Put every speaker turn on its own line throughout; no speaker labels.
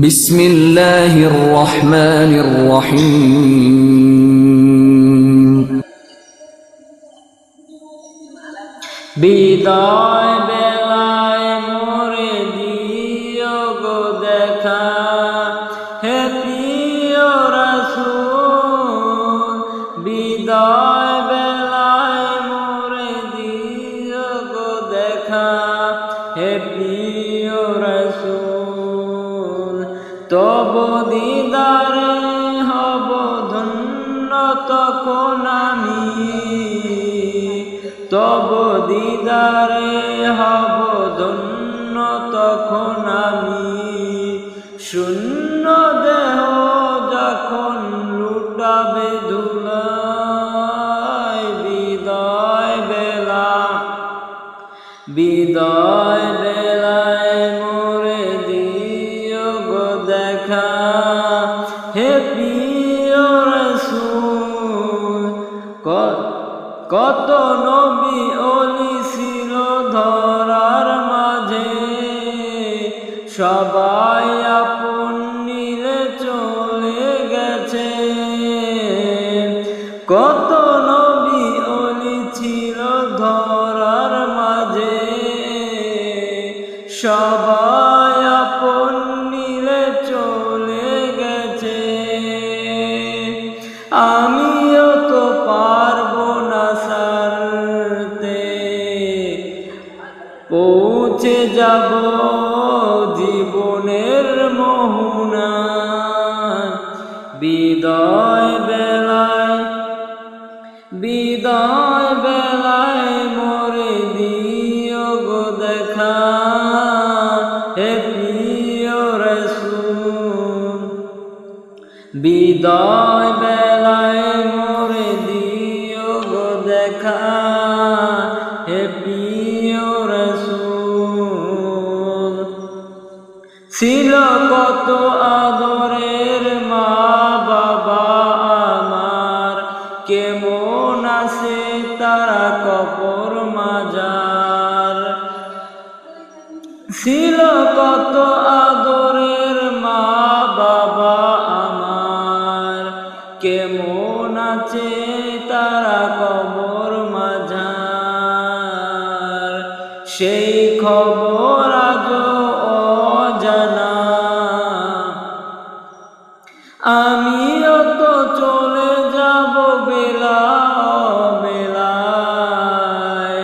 বিসমিল্লাহির রহমানির রহিম।
বিদায় বেলায় মোরে দিও গো দেখা, হে প্রিয় রাসূল। বিদায় বেলায় মোরে দিও গো দেখা, হে প্রিয় রাসূল। তব দিদারে হব ধন্য তখন আমি, তব দিদারে হব ধন্য তখন আমি। শূন্য দেহ যখন লুটাবে ধুলায়, বিদায় বেলা, বিদায় বেলায় মোরে দিও গো দেখা, হে প্রিয় রাসূল। কত নবী ওলি ছিল ধরার মাঝে, সবাই আপন নিরে চলে গেছে। কত নবী ওলি ছিল ধরার মাঝে, সবাই আপন নিরে চলে গেছে। আমিও তো পারবো না সারতে, পৌঁছে যাব জীবনের মোহনায়। বিদায় বেলায়, বিদায় বেলায় মোরে দিও গো দেখা, হে প্রিয় রাসূল। বিদায় বেলায় মোরে দিও গো দেখা, হে প্রিয় রাসূল। ছিল কত আদরের মা বাবা আমার, কেমন আছে তারা কবর মাজার। ছিল কত আদরের মা বাবা আমার, কেমন আছে তারা কবর মাজার। সেই খবর আজও অজানা, আমিও তো চলে যাব বেলা বেলায়।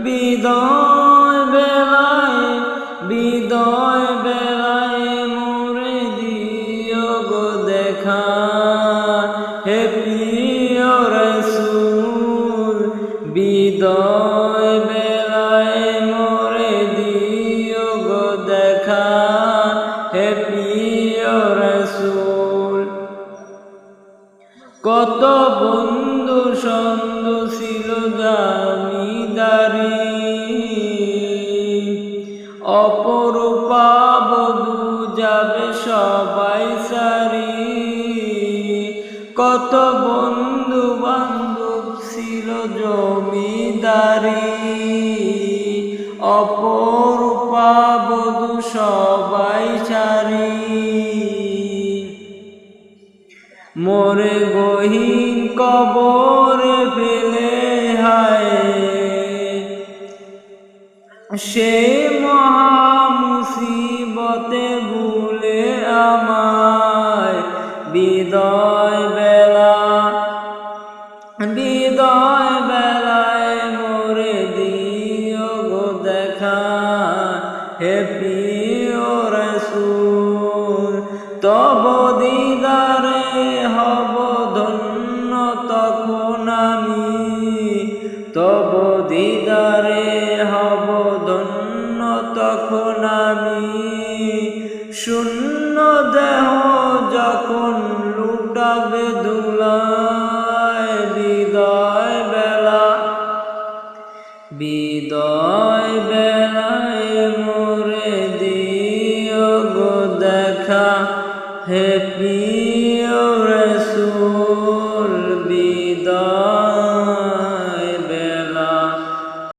বিদায় বেলায়, বিদায় বেলায় মোরে দিও গো দেখা, হে প্রিয় রাসূল। বিদায় বেলায় মোরে দিও গো দেখা, হে প্রিয় রাসূল। কত বন্ধু সন্ধু ছিল জমিদারি, অপরূপা বধূ যাবে সবাই সারি। কত বন্ধু বান্ধব ছিল জমিদারি, অপরূপা বধূ সবাই সারি। মোরে গহীন কবরে ফেলে হায়, সে মহা মুসিবতে ভুলে আমায়। বিদায় বেলা, বিদায় বেলায় মোরে দিও গো দেখা, হে প্রিয় রাসূল। তব দিদারে হব ধন্য তখন আমি, তব দিদারে হব ধন্য তখন আমি। শূন্য দেহ যখন লুটাবে ধুলায়, বিদায় বেলা, বিদায় বেলায়